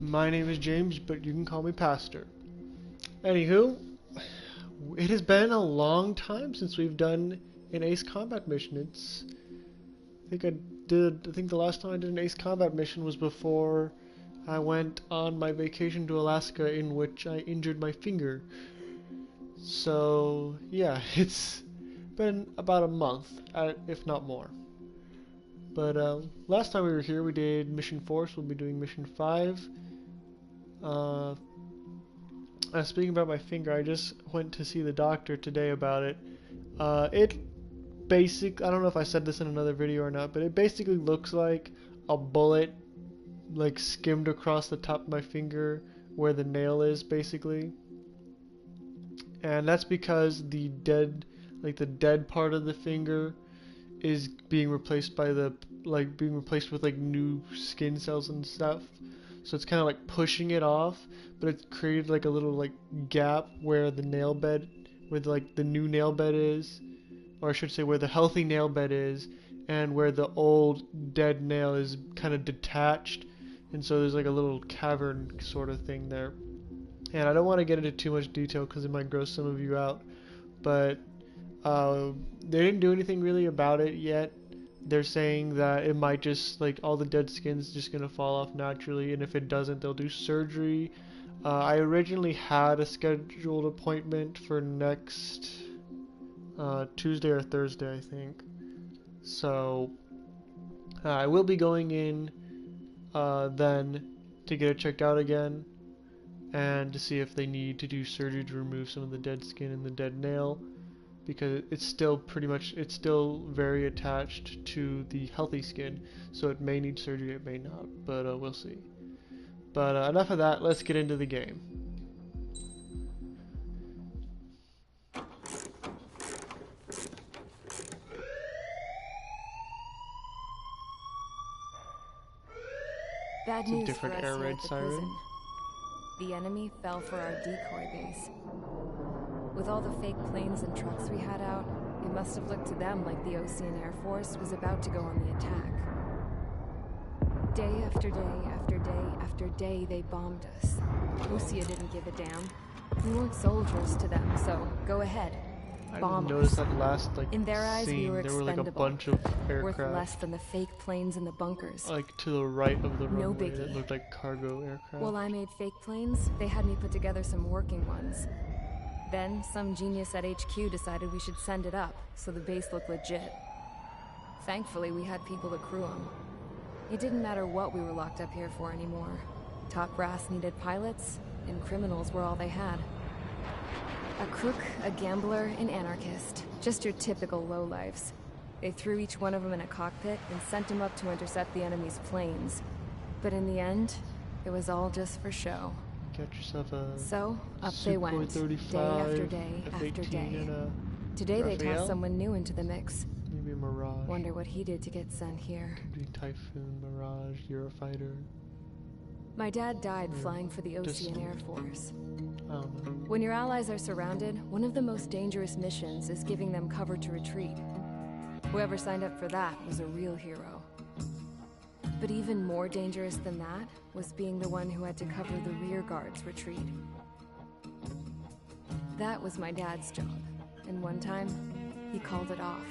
My name is James, but you can call me Pastor. Anywho, it has been a long time since we've done an Ace Combat mission. I think the last time I did an Ace Combat mission was before I went on my vacation to Alaska, in which I injured my finger. So, yeah, it's been about a month, if not more. But last time we were here, we did mission 4, so we'll be doing mission 5. Uh, Speaking about my finger, I just went to see the doctor today about it. I don't know if I said this in another video or not, but it basically looks like a bullet like skimmed across the top of my finger where the nail is, basically. And that's because the dead part of the finger is being replaced by being replaced with like new skin cells and stuff. So it's kind of like pushing it off, but it's created like a little like gap where the new nail bed is, or I should say where the healthy nail bed is, and where the old dead nail is kind of detached. And so there's like a little cavern sort of thing there. And I don't want to get into too much detail because it might gross some of you out, but they didn't do anything really about it yet. They're saying that it might just, like, all the dead skin's just gonna fall off naturally, and if it doesn't, they'll do surgery. I originally had a scheduled appointment for next Tuesday or Thursday, I think. So I will be going in then to get it checked out again and to see if they need to do surgery to remove some of the dead skin and the dead nail, because it's still very attached to the healthy skin, so it may need surgery, it may not, but we'll see. But enough of that, let's get into the game. Bad It's a news for different us air here raid at the siren. prison. The enemy fell for our decoy base. With all the fake planes and trucks we had out, it must have looked to them like the Osean Air Force was about to go on the attack. Day after day after day after day, they bombed us. Osea didn't give a damn. We weren't soldiers to them, so go ahead. I Bomb didn't notice us. that last In their eyes, we scene. were There were like a expendable. bunch of Worth less aircraft than the fake planes in the bunkers. like to the right of the No runway that biggie. looked like cargo aircraft. While I made fake planes, they had me put together some working ones. Then, some genius at HQ decided we should send it up, so the base looked legit. Thankfully, we had people to crew them. It didn't matter what we were locked up here for anymore. Top brass needed pilots, and criminals were all they had. A crook, a gambler, an anarchist. Just your typical lowlifes. They threw each one of them in a cockpit and sent them up to intercept the enemy's planes. But in the end, it was all just for show. Get yourself a So, up they went, day 35, after day after F-18 day. and a Today they Raphael? tossed someone new into the mix. Maybe a Mirage. Wonder what he did to get sent here. Could be Typhoon, Mirage, Eurofighter. My dad died Hmm. flying for the Just- Osean Air Force. I don't know. When your allies are surrounded, one of the most dangerous missions is giving them cover to retreat. Whoever signed up for that was a real hero. But even more dangerous than that was being the one who had to cover the rear guard's retreat. That was my dad's job, and one time, he called it off.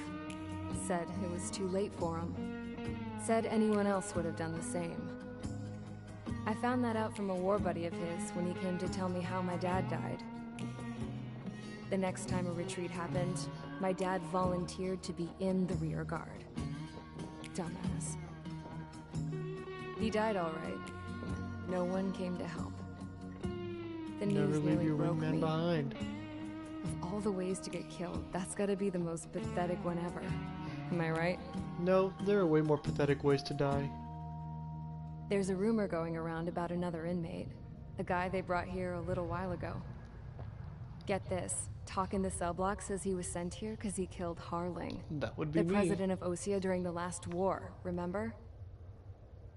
Said it was too late for him. Said anyone else would have done the same. I found that out from a war buddy of his when he came to tell me how my dad died. The next time a retreat happened, my dad volunteered to be in the rear guard. Dumbass. He died all right. No one came to help. The Never news leave nearly your broke wingman me. behind. Of all the ways to get killed, that's gotta be the most pathetic one ever. Am I right? No, there are way more pathetic ways to die. There's a rumor going around about another inmate. A guy they brought here a little while ago. Get this. Talk in the cell block says he was sent here because he killed Harling, That would be the me. president of Osea during the last war, remember?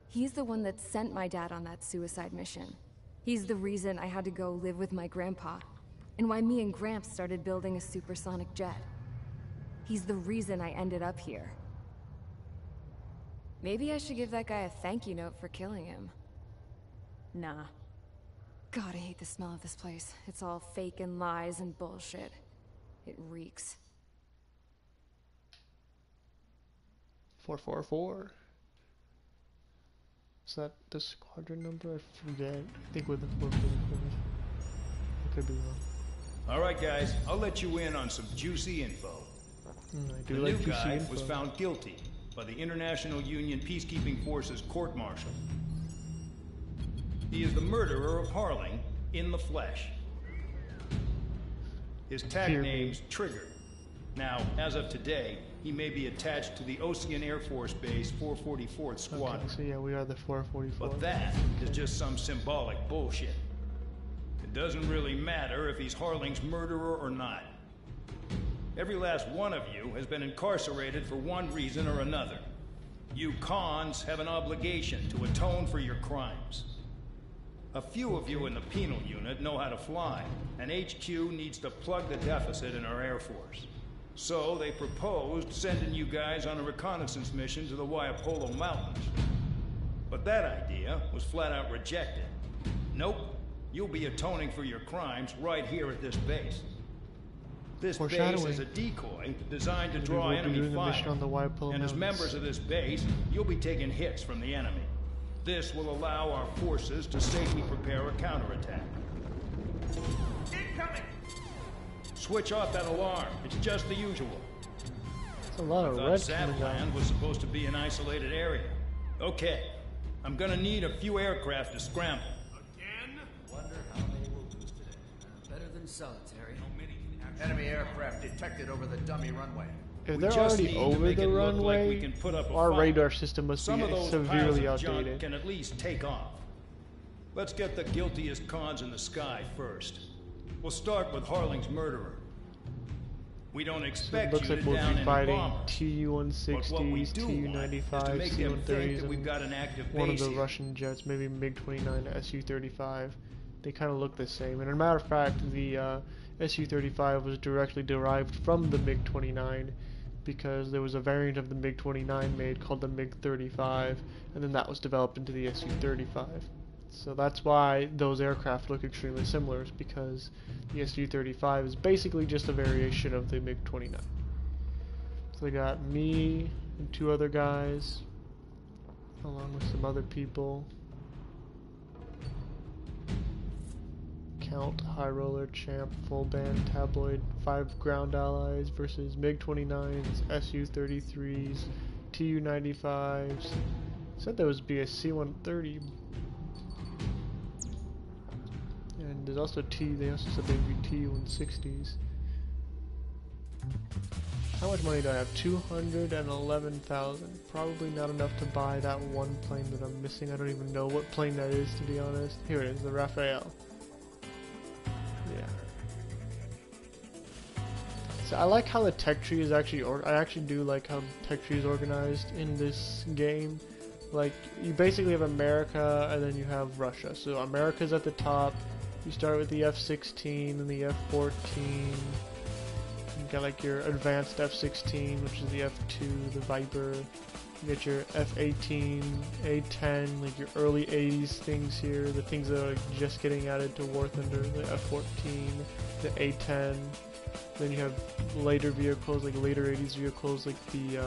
He's the one that sent my dad on that suicide mission. He's the reason I had to go live with my grandpa, and why me and Gramps started building a supersonic jet. He's the reason I ended up here. Maybe I should give that guy a thank you note for killing him. Nah. God, I hate the smell of this place. It's all fake and lies and bullshit. It reeks. 444. Is that the squadron number? I forget. I think with the 444. I could be wrong. Alright guys, I'll let you in on some juicy info. I The do like new juicy guy info. was found guilty by the International Union Peacekeeping Forces court-martial. He is the murderer of Harling in the flesh. His tag Fear me. name's Trigger. Now, as of today, he may be attached to the Ocean Air Force Base 444th Squadron. Okay, so yeah, we are the 444. But that is just some symbolic bullshit. It doesn't really matter if he's Harling's murderer or not. Every last one of you has been incarcerated for one reason or another. You cons have an obligation to atone for your crimes. A few of you in the penal unit know how to fly, and HQ needs to plug the deficit in our Air Force. So they proposed sending you guys on a reconnaissance mission to the Waiapolo Mountains. But that idea was flat out rejected. Nope, you'll be atoning for your crimes right here at this base. This base Foreshadowing. is a decoy designed to We draw will be enemy doing the fire. mission on the Waiapolo And as Mountains. members of this base, you'll be taking hits from the enemy. This will allow our forces to safely prepare a counterattack. Incoming! Switch off that alarm. It's just the usual. It's a lot of Thought red coming Satland down. was supposed to be an isolated area. Okay, I'm gonna need a few aircraft to scramble. Again? Wonder how they will lose today. Better than solitary. Enemy aircraft detected over the dummy runway. If We they're just already need to over make the it look like runway, we can put up a our fight. radar system must Some be of those severely piles of junk outdated. can at least take off. Let's get the guiltiest cons in the sky first. We'll start with Harling's murderer. We don't So it expect looks you like to we'll down be any fighting bombers. But what we Tu-160s, do want is to Tu-95s, make them think C-130s, that we've and got an active one of base the here. Russian jets, maybe MiG-29, Su-35. They kind of look the same. And as a matter of fact, the Su-35 was directly derived from the MiG-29 because there was a variant of the MiG-29 made called the MiG-35, and then that was developed into the Su-35. So that's why those aircraft look extremely similar, is because the Su-35 is basically just a variation of the MiG-29. So they got me and two other guys, along with some other people. Count, High Roller, Champ, Full Band, Tabloid, 5 ground allies versus MiG-29s, Su-33s, Tu-95s. Said there was be a C-130. And there's also they also said there'd be Tu-160s. How much money do I have? 211,000. Probably not enough to buy that one plane that I'm missing. I don't even know what plane that is, to be honest. Here it is, the Raphael. Yeah. So I like how the tech tree is actually, I actually do like how the tech tree is organized in this game. Like, you basically have America and then you have Russia. So America's at the top. You start with the F-16 and the F-14. You got like your advanced F-16, which is the F-2, the Viper. You get your F-18, A-10, like your early 80s things here, the things that are like just getting added to War Thunder, the F-14, the A-10. Then you have later vehicles, like later 80s vehicles, like the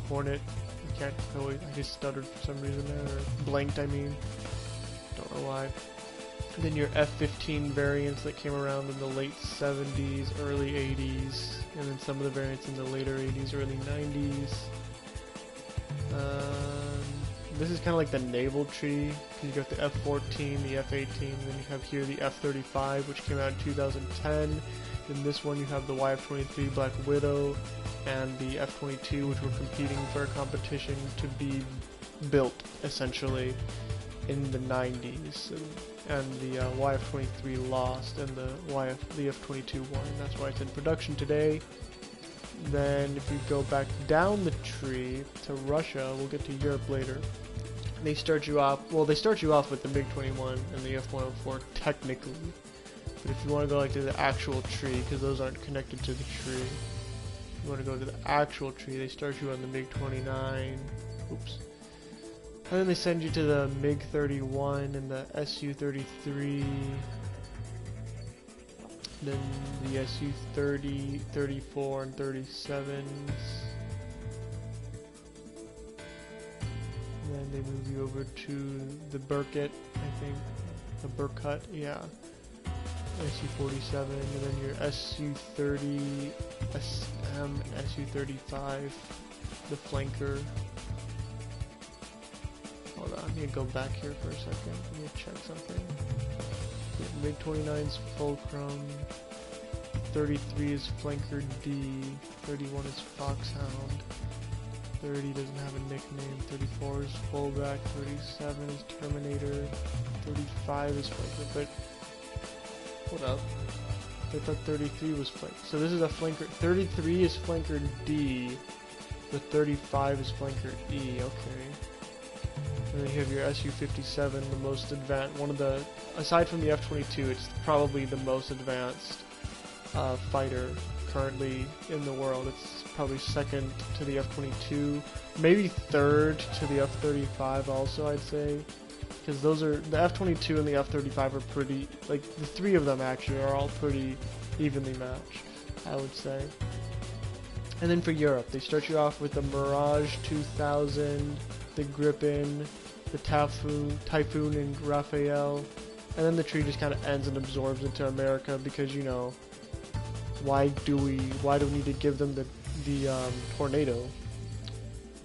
Hornet. I just stuttered for some reason there, or blanked, I mean. Don't know why. And then your F-15 variants that came around in the late 70s, early 80s, and then some of the variants in the later 80s, early 90s. This is kind of like the naval tree, because you got the F-14, the F-18, and then you have here the F-35, which came out in 2010. In this one you have the YF-23 Black Widow, and the F-22, which were competing for a competition to be built, essentially, in the 90s. And the YF-23 lost, and the F-22 won. That's why it's in production today. Then, if we go back down the tree to Russia, we'll get to Europe later. They start you off, they start you off with the MiG-21 and the F-104, technically. But if you want to go like to the actual tree, because those aren't connected to the tree, if you want to go to the actual tree, they start you on the MiG-29, And then they send you to the MiG-31 and the Su-33. Then the Su-30, 34, and 37s. And then they move you over to the Burkett, I think. The Burkut, yeah. Su-47, and then your Su-30, SM, Su-35, the flanker. Hold on, I need to go back here for a second. Let me check something. MiG-29's Fulcrum, 33 is Flanker D, 31 is Foxhound, 30 doesn't have a nickname, 34 is Fullback, 37 is Terminator, 35 is Flanker, but hold up, I thought 33 was Flanker, so this is a Flanker, 33 is Flanker D, the 35 is Flanker E, okay. And then you have your Su-57, the most advanced, one of the, aside from the F-22, it's probably the most advanced fighter currently in the world. It's probably second to the F-22, maybe third to the F-35 also, I'd say. Because those are, the F-22 and the F-35 are pretty, like, the three of them actually are all pretty evenly matched, I would say. And then for Europe, they start you off with the Mirage 2000, the Gripen, the Typhoon and Raphael, and then the tree just kind of ends and absorbs into America because, you know, why do we need to give them the Tornado?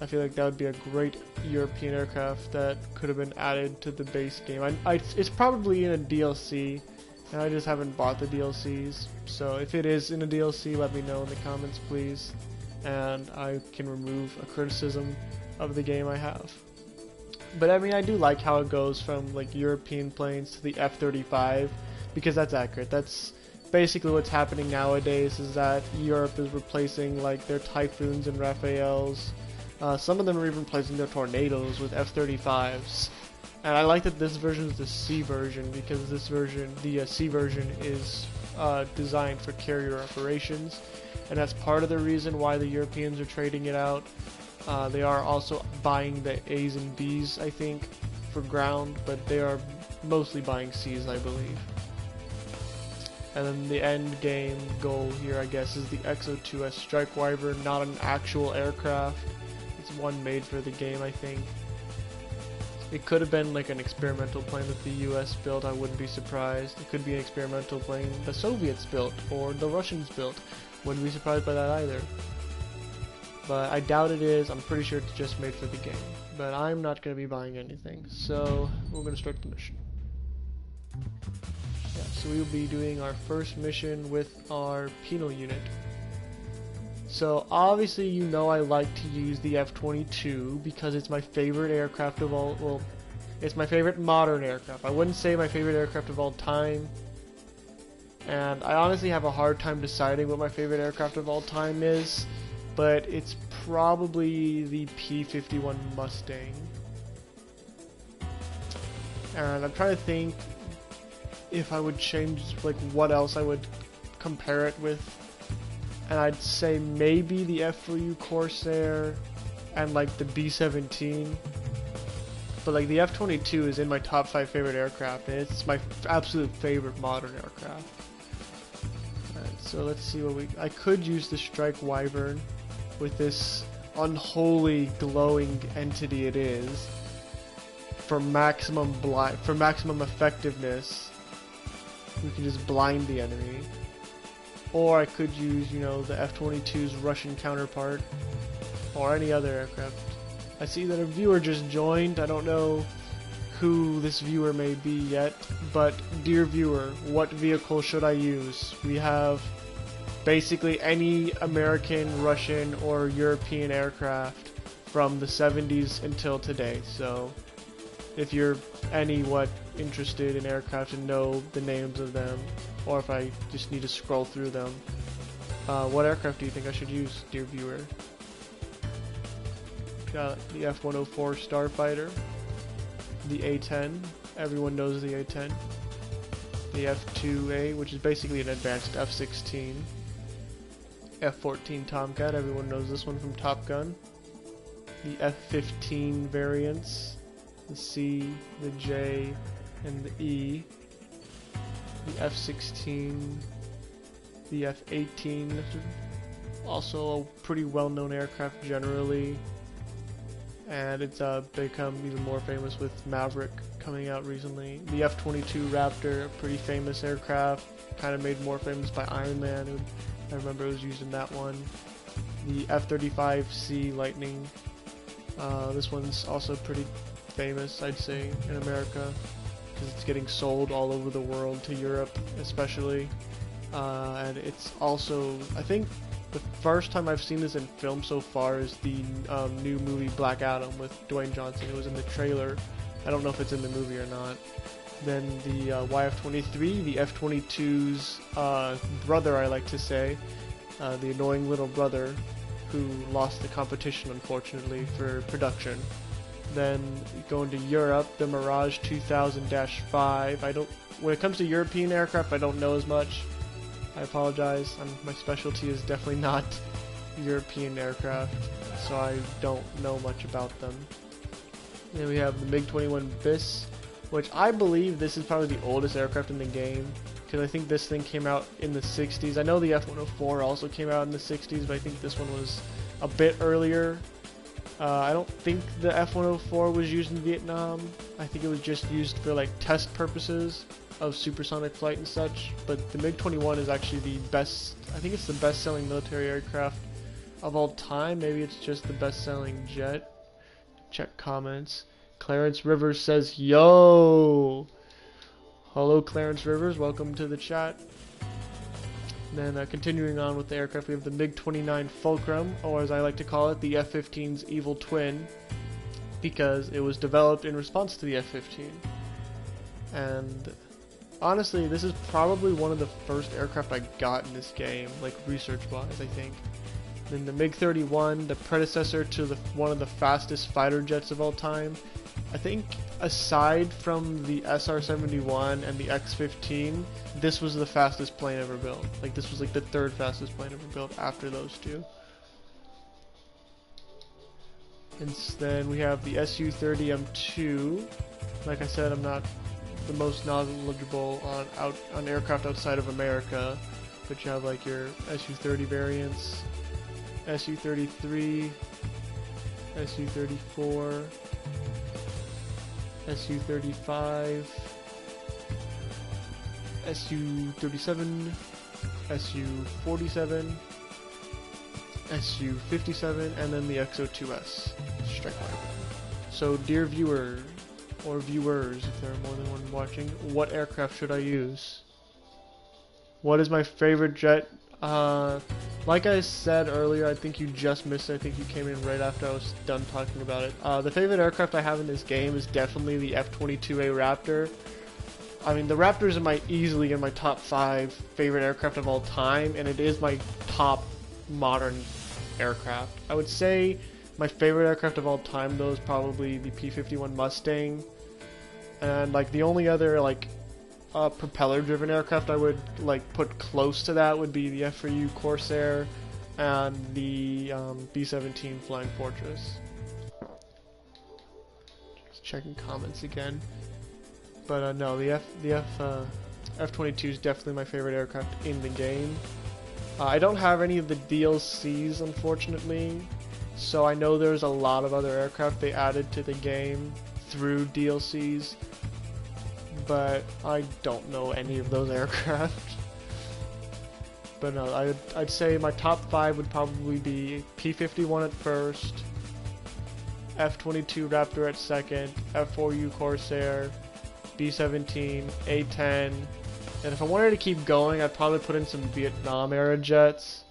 I feel like that would be a great European aircraft that could have been added to the base game. It's probably in a DLC, and I just haven't bought the DLCs, so if it is in a DLC, let me know in the comments, please, and I can remove a criticism of the game I have. But I mean, I do like how it goes from like European planes to the F-35 because that's accurate. That's basically what's happening nowadays, is that Europe is replacing like their Typhoons and Raphaels. Some of them are even replacing their Tornadoes with F-35s. And I like that this version is the C version because this version, the C version, is designed for carrier operations, and that's part of the reason why the Europeans are trading it out. They are also buying the A's and B's, I think, for ground, but they are mostly buying C's, I believe. And then the end game goal here, I guess, is the XO-2S Strike Wyvern, not an actual aircraft. It's one made for the game, I think. It could have been like an experimental plane that the US built, I wouldn't be surprised. It could be an experimental plane the Soviets built, or the Russians built. Wouldn't be surprised by that either. But I doubt it is. I'm pretty sure it's just made for the game. But I'm not going to be buying anything. So we're going to start the mission. Yeah, so we will be doing our first mission with our penal unit. So obviously you know I like to use the F-22 because it's my favorite aircraft of all, well, it's my favorite modern aircraft. I wouldn't say my favorite aircraft of all time. And I honestly have a hard time deciding what my favorite aircraft of all time is. But it's probably the P-51 Mustang. And I'm trying to think if I would change, like, what else I would compare it with. And I'd say maybe the F-4U Corsair and, like, the B-17. But, like, the F-22 is in my top 5 favorite aircraft, and it's my absolute favorite modern aircraft. Alright, so let's see what I could use the Strike Wyvern with this unholy glowing entity it is for maximum effectiveness. We can just blind the enemy. Or I could use, you know, the F-22's Russian counterpart or any other aircraft. I see that a viewer just joined. I don't know who this viewer may be yet, but dear viewer, what vehicle should I use? We have basically any American, Russian, or European aircraft from the 70s until today. So if you're interested in aircraft and know the names of them, or if I just need to scroll through them, what aircraft do you think I should use, dear viewer? Got the F-104 Starfighter, the A-10, everyone knows the A-10, the F-2A, which is basically an advanced F-16, F-14 Tomcat, everyone knows this one from Top Gun, the F-15 variants, the C, the J, and the E. The F-16, the F-18, also a pretty well-known aircraft generally, and it's become even more famous with Maverick coming out recently. The F-22 Raptor, a pretty famous aircraft, kind of made more famous by Iron Man. I remember it was used in that one. The F-35C Lightning, this one's also pretty famous, I'd say, in America, because it's getting sold all over the world, to Europe especially. And it's also, I think the first time I've seen this in film so far is the new movie Black Adam with Dwayne Johnson. It was in the trailer. I don't know if it's in the movie or not. Then the YF-23, the F-22's brother, I like to say, the annoying little brother who lost the competition, unfortunately, for production. Then going to Europe, the Mirage 2000-5. When it comes to European aircraft, I don't know as much. I apologize. My specialty is definitely not European aircraft, so I don't know much about them. Then we have the MiG-21 BIS, which I believe this is probably the oldest aircraft in the game, because I think this thing came out in the 60s. I know the F-104 also came out in the 60s, but I think this one was a bit earlier. I don't think the F-104 was used in Vietnam. I think it was just used for like test purposes of supersonic flight and such. But the MiG-21 is actually the best, I think it's the best-selling military aircraft of all time. Maybe it's just the best-selling jet. Check comments. Clarence Rivers says, yo! Hello, Clarence Rivers. Welcome to the chat. Then continuing on with the aircraft, we have the MiG-29 Fulcrum, or as I like to call it, the F-15's evil twin, because it was developed in response to the F-15. And honestly, this is probably one of the first aircraft I got in this game, like research-wise, I think. Then the MiG-31, the predecessor to one of the fastest fighter jets of all time. I think aside from the SR-71 and the X-15, this was the fastest plane ever built. Like, this was like the third fastest plane ever built after those two. And then we have the Su-30M2. Like I said, I'm not the most knowledgeable on aircraft outside of America, but you have like your Su-30 variants, Su-33, Su-34, Su-35, Su-37, Su-47, Su-57, and then the XO-2S strike fighter. So, dear viewer, or viewers, if there are more than one watching, what aircraft should I use? What is my favorite jet? Like I said earlier, I think you just missed it. I think you came in right after I was done talking about it. The favorite aircraft I have in this game is definitely the F-22A Raptor. I mean, the Raptor is easily in my top 5 favorite aircraft of all time, and it is my top modern aircraft. I would say my favorite aircraft of all time, though, is probably the P-51 Mustang. And, like, the only other, like, propeller-driven aircraft I would like put close to that would be the F-4U Corsair and the B-17 Flying Fortress. Just checking comments again, but no, the F-22 is definitely my favorite aircraft in the game. I don't have any of the DLCs, unfortunately, so I know there's a lot of other aircraft they added to the game through DLCs, but I don't know any of those aircraft. But no, I'd say my top 5 would probably be P-51 at first, F-22 Raptor at second, F-4U Corsair, B-17, A-10, and if I wanted to keep going, I'd probably put in some Vietnam era jets.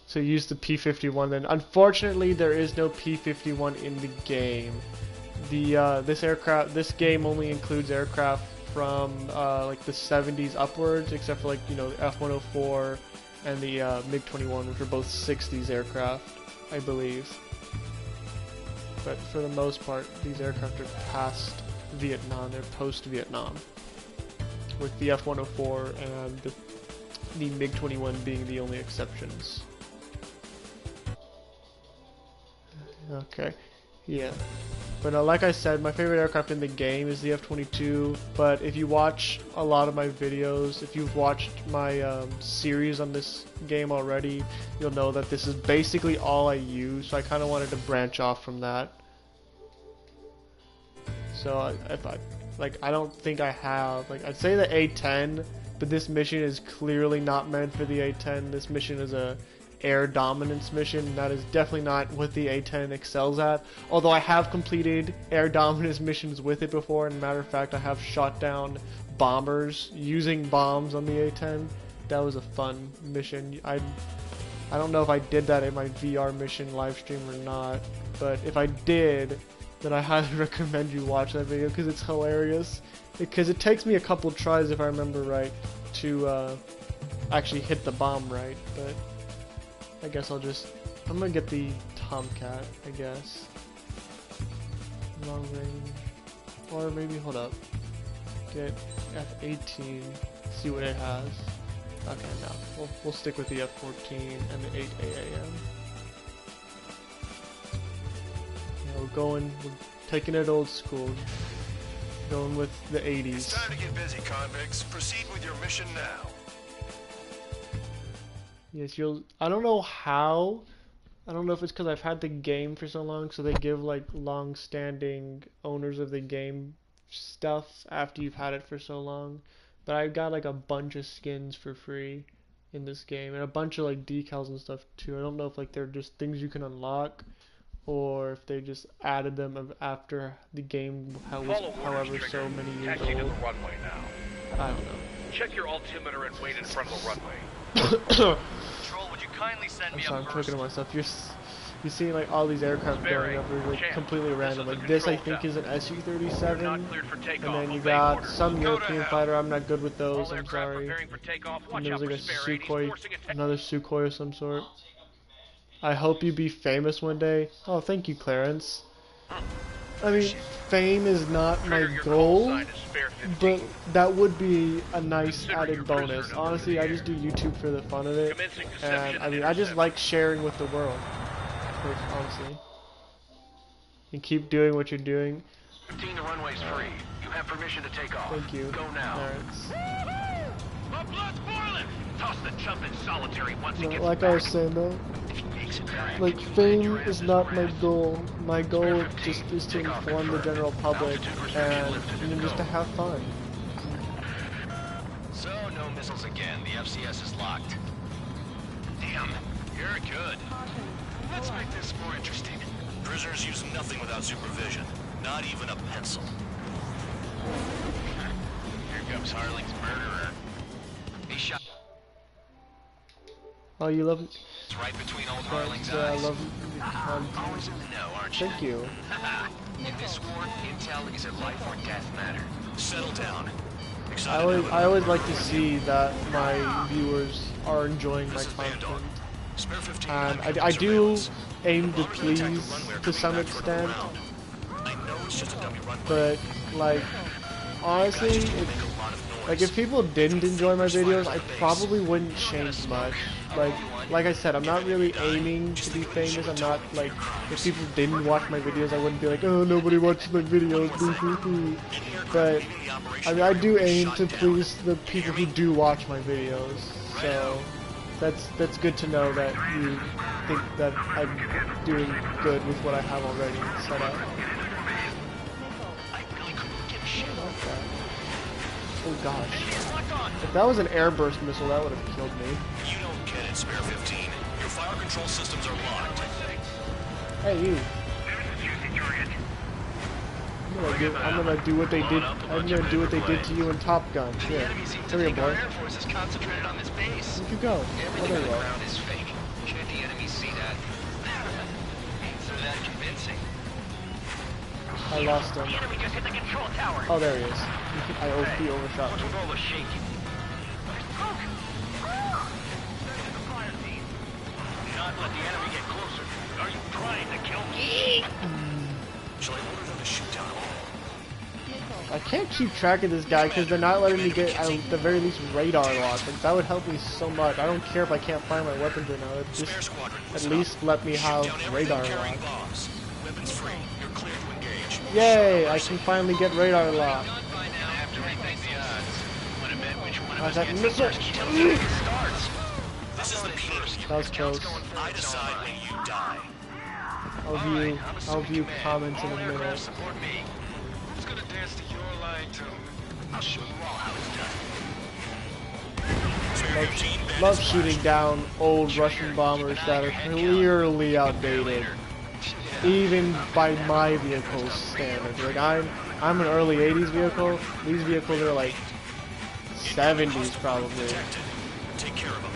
So use the P-51 then. Unfortunately, there is no P-51 in the game. This game only includes aircraft from like the 70s upwards, except for, like, you know, the F-104 and the MiG-21, which are both 60s aircraft, I believe. But for the most part, these aircraft are past Vietnam, they're post-Vietnam, with the F-104 and the MiG-21 being the only exceptions. Okay, yeah. But like I said, my favorite aircraft in the game is the F-22. But if you watch a lot of my videos, if you've watched my series on this game already, you'll know that this is basically all I use. So I kind of wanted to branch off from that. So I don't think I have, like, I'd say the A-10, but this mission is clearly not meant for the A-10. This mission is a air dominance mission. That is definitely not what the A-10 excels at. Although I have completed air dominance missions with it before, and matter of fact, I have shot down bombers using bombs on the A-10. That was a fun mission. I don't know if I did that in my VR mission live stream or not, but if I did, then I highly recommend you watch that video because it's hilarious. Because it takes me a couple tries, if I remember right, to actually hit the bomb right. But I guess I'm gonna get the Tomcat, I guess. Long range. Or maybe, hold up. Get F-18, see what it has. Okay, no. We'll stick with the F-14 and the 8 AAM. We're taking it old school. Going with the 80s. It's time to get busy, convicts. Proceed with your mission now. Yes, I don't know how. I don't know if it's because I've had the game for so long, so they give like long-standing owners of the game stuff after you've had it for so long. But I got like a bunch of skins for free in this game, and a bunch of like decals and stuff too. I don't know if like they're just things you can unlock, or if they just added them after the game was however so many years Taxi to old. the runway now. I don't know. Check your altimeter and wait in front of the runway. Control, would you kindly send I'm me sorry, I'm up talking first? to myself. You're seeing like all these aircraft going up, like completely random. Like this, I think is an Su-37, and then you got some European fighter. I'm not good with those. I'm sorry. And there's like a Sukhoi, another Sukhoi of some sort. I hope you be famous one day. Oh, thank you, Clarence. I mean, fame is not my goal, but that would be a nice added bonus. Honestly, I just do YouTube for the fun of it, and I mean, I just like sharing with the world, honestly. And keep doing what you're doing. 15, the runway's free. You have permission to take off. Thank you, Go now. Clarence. My blood's boiling! Toss the chump in solitary once he No, gets like back. I was saying though, like fame is not my goal. My goal just is to inform the general public and just to have fun. So, no missiles again. The FCS is locked. Damn, you're good. Let's make this more interesting. Prisoners use nothing without supervision. Not even a pencil. Here comes Harling's murderer. He shot. Oh, you love it? It's right between old Harling's Yeah, I eyes. love Always in the know, aren't you? Thank you. In this war, intel is a life or death matter. Settle down. I always like to see that my viewers are enjoying my content. And I do aim to please to some extent, but like honestly, if people didn't enjoy my videos, I probably wouldn't change much. Like I said, I'm not really aiming to be famous. I'm not like, if people didn't watch my videos, I wouldn't be like, oh, nobody watches my videos. But I mean, I do aim to please the people who do watch my videos. So that's good to know that you think that I'm doing good with what I have already set up. Oh gosh. If that was an airburst missile, that would have killed me. You don't get it, Spare 15. Your fire control systems are locked. Hey, you. I'm gonna do what they did. I'm gonna do what they did to you in Top Gun. Yeah. Come here, boy. Air Force is concentrated on this base. Where'd you go? Oh, Everything there on you the are. ground is fake. Can't the enemy see that? They're that convincing. I lost him. The enemy just hit the control tower. Oh, there he is. He overshot What's me. with all the shaking? Not let the enemy get closer. Are you trying to kill me? Shall I order them to shoot down all? I can't keep track of this guy because they're not letting me get, at the very least, radar lock. Like, that would help me so much. I don't care if I can't find my weapons right now. Just at least let me have radar lock. Weapons free. You're clear to engage. Yay! I can finally get radar lock. How's that missile? This is the Peter. That was close. I decide when you die. I'll view comments in a minute. Support me. Who's gonna dance to your line too? I'll show you all how it's done. Love shooting down old Russian bombers that are clearly outdated, even by my vehicle's standards. Like I'm an early '80s vehicle. These vehicles are like '70s probably. Take care of them.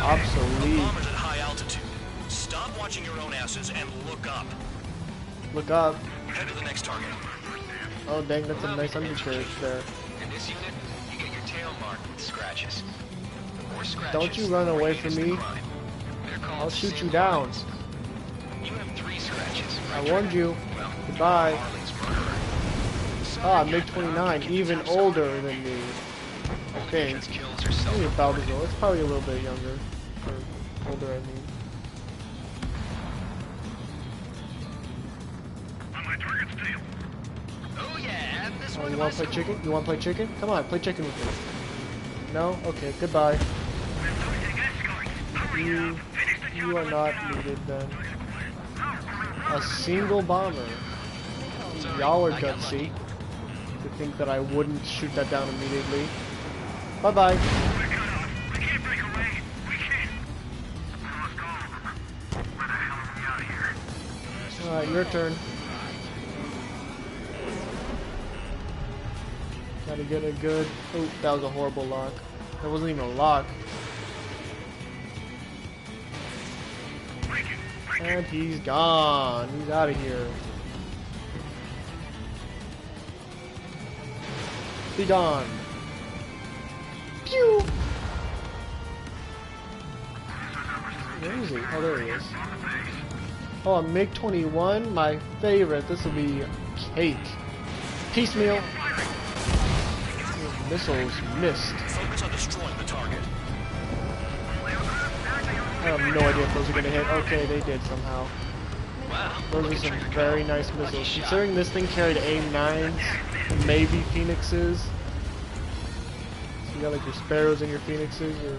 Obsolete. Bombers at high altitude. Stop watching your own asses and look up. Look up. Head to the next target. Oh dang, that's a nice undercarriage there. In this unit, you get your tail marked with scratches. The more scratches, Don't you run away from me. I'll shoot you down. You have 3 scratches. I warned you. Goodbye. Ah, MiG-29, even older than me. I think. Maybe about as old. It's probably a little bit younger. Or older, I mean. Oh yeah, this Oh, you wanna play chicken? You wanna play chicken? Come on, play chicken with me. No? Okay, goodbye. You are not needed then. A single bomber. Y'all are gutsy to think that I wouldn't shoot that down immediately. Bye bye. Alright, your turn. Gotta get a good... Oh, that was a horrible lock. That wasn't even a lock. And he's gone. He's out of here. Be gone. Pew! Where is he? Oh, there he is. Oh, a MiG-21, my favorite. This will be cake. Piecemeal. Missiles missed. Focus on destroying the target. I have no idea if those are going to hit. Okay, they did somehow. Those are some very nice missiles. Considering this thing carried AIM-9s, maybe Phoenixes. So you got like your Sparrows and your Phoenixes, or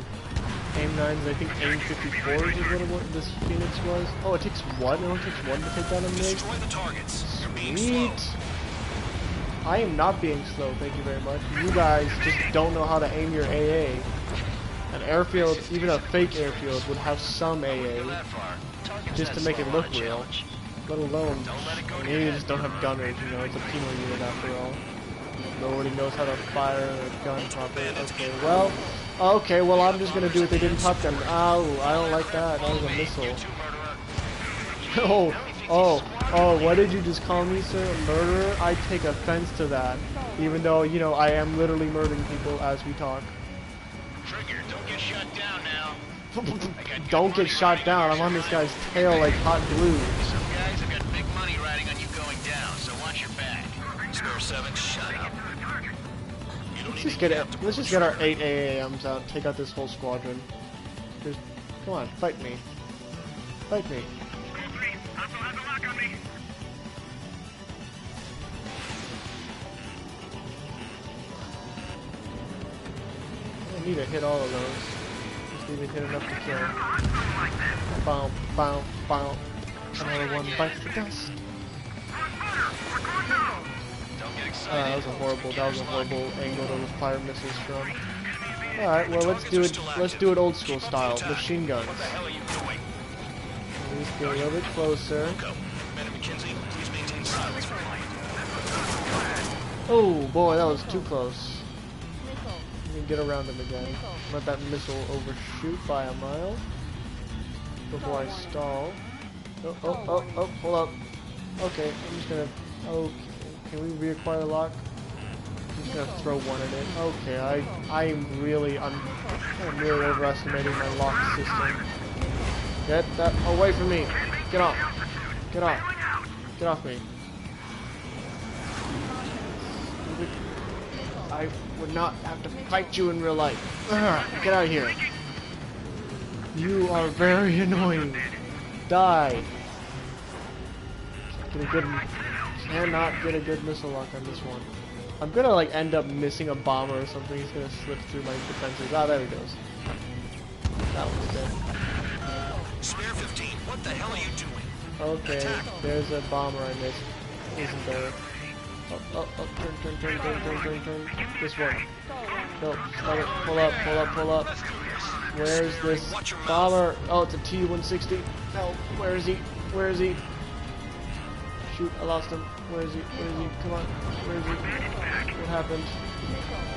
AIM-9s. I think AIM-54s is what this Phoenix was. Oh, it takes one? It only takes one to take down a MiG? Destroy the targets. You're being slow. Sweet! I am not being slow, thank you very much. You guys just don't know how to aim your AA. An airfield, even a fake airfield, would have some AA just to make it look real. Let alone, you just don't have gunners, you know, it's a penal unit after all. Nobody knows how to fire a gun properly. Okay, well I'm just gonna do what they did in Top Gun. Ow, I don't like that. That was a missile. Oh, what did you just call me, sir? A murderer? I take offense to that. Even though, you know, I am literally murdering people as we talk. Trigger, don't get shot down now. Don't get shot down. I'm on this guy's tail like hot glue. Some guys have got big money riding on you going down, so watch your back. Spare 7, shut up. Let's just get our 8 AAMs out. Take out this whole squadron. Just, come on, fight me. Fight me. I need to hit all of those. Just need to hit enough to kill. Bow, bow, bow. Another one bites the dust. That was a horrible angle to fire missiles from. Alright, well let's do it old school style. Machine guns. Let's get a little bit closer. Oh boy, that was too close. Let me get around him again. Let that missile overshoot by a mile before I stall. Oh, hold up. Okay, I'm just gonna... Okay, can we reacquire the lock? I'm just gonna throw one in it. Okay, I'm really overestimating my lock system. Get that away from me! Get off! Get off! Get off me! I would not have to fight you in real life. Get out of here! You are very annoying. Die! Get a good cannot get a good missile lock on this one. I'm gonna like end up missing a bomber or something. He's gonna slip through my defenses. Ah, there he goes. That one's dead. Spare 15, what the hell are you doing? Okay, there's a bomber I missed. Isn't there? Oh, turn. This one. No, stop it. Pull up. Where's this bomber? Oh, it's a T-160. No, where is he? Shoot, I lost him. Where is he? Come on. Where is he? What happened?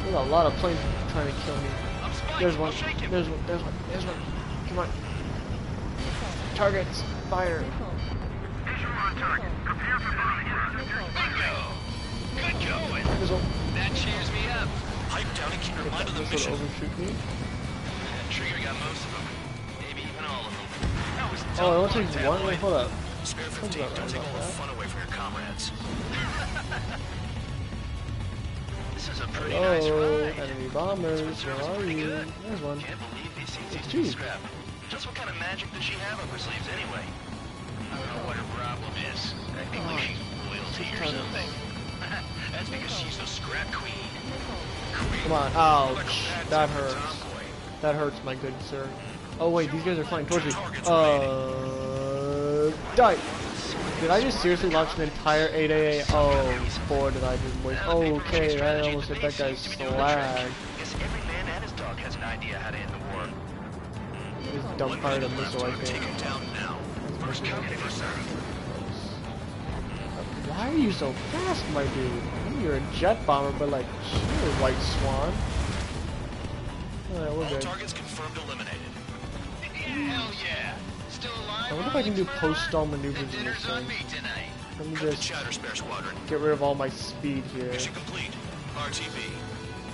There's a lot of planes trying to kill me. There's one. Come on. Targets. Fire. Bingo! Good going. Missile. That cheers me up. Pipe down and keep your mind on the mission. Overshoot me. Trigger got most of them. Maybe even all of them. That was Oh, I want to take one. Wait, hold up. Spare 15, don't take all the fun away from your comrades. This is a pretty nice ride. Enemy bombers. Where are Pretty you? good. There's one. Can't believe these things It's even cheap. scrap. Just what kind of magic does she have up her sleeves anyway? I don't know what her problem is. I think like she's royalty or something. That's because she's a scrap queen. Come on. Ouch. That hurts. That hurts, my good sir. Oh wait, these guys are flying towards me. Die. Did I just seriously launch an entire 8AA? Oh, boy, did I just waste. Okay, I almost hit that guy's slag. Guess every man and his dog has an idea how to end the war. Just dump fired a missile, I Take think. him down now. First come, first serve. Why are you so fast, my dude? I know you're a jet bomber, but like, chill, White Swan. Alright, we're All good. targets confirmed eliminated. Hell yeah! Still alive? I wonder if I can do post-stall maneuvers in this Dinner's on thing. me tonight. Let me Cut the just chatter, Spare Squadron. get rid of all my speed here. Mission complete. RTB.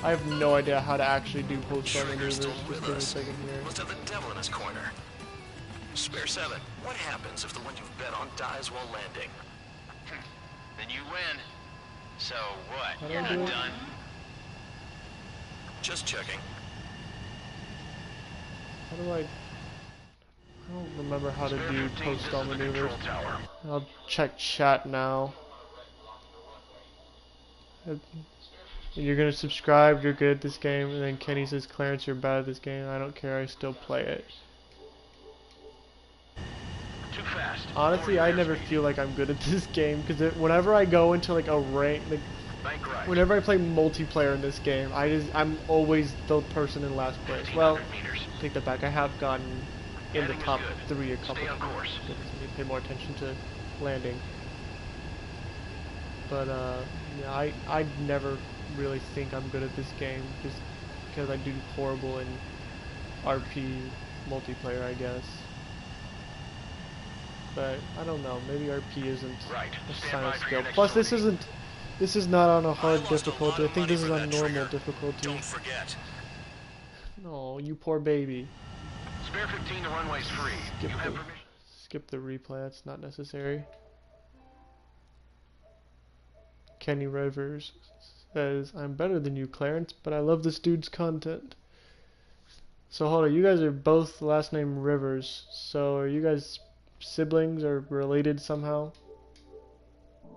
I have no idea how to actually do post-stall Trigger's maneuvers. still Just with give me a us. second here. Must have the devil in his corner. Spare 7. What happens if the one you've bet on dies while landing? Then you win. So what? How do You're I do not it? done. Just checking. How do I don't remember how to do post-stall maneuvers. I'll check chat now. You're gonna subscribe, you're good at this game, and then Kenny says, Clarence, you're bad at this game. I don't care, I still play it. Too fast. Honestly, I never feel like I'm good at this game, because whenever I go into like a rank, like, Bank right. whenever I play multiplayer in this game, I'm always the person in last place. Well, meters. take that back, I have gotten in the Landing was top good. 3 a couple Stay on times. course. Because I need to pay more attention to landing. But yeah, I never really think I'm good at this game, just because I do horrible in RP multiplayer, I guess. But I don't know, maybe RP isn't Right. a Stand sign by of for your skill. next Plus, sortie. this is not on a hard lost a lot difficulty. I of think money this is for on that normal trigger. difficulty. Don't forget. No, you poor baby. Spare 15 to runways free. Skip You have the, permission. skip the replay, that's not necessary. Kenny Rivers says, I'm better than you, Clarence, but I love this dude's content. So hold on, you guys are both last name Rivers, so are you guys siblings or related somehow?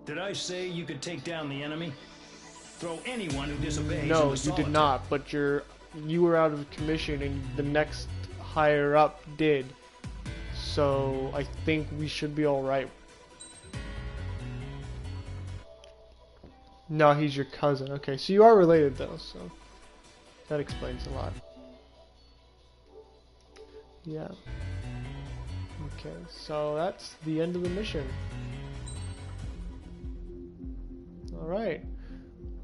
Did I say you could take down the enemy? Throw anyone who disobeys No, into you did solitary. not, but you were out of commission and the next higher up did. So I think we should be alright. No, he's your cousin. Okay, so you are related though, so that explains a lot. Yeah. Okay, so that's the end of the mission. Alright.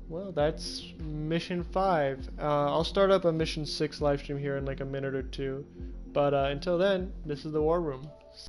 Well, that's mission 5. I'll start up a mission 6 livestream here in like a minute or two. But until then, this is the War Room.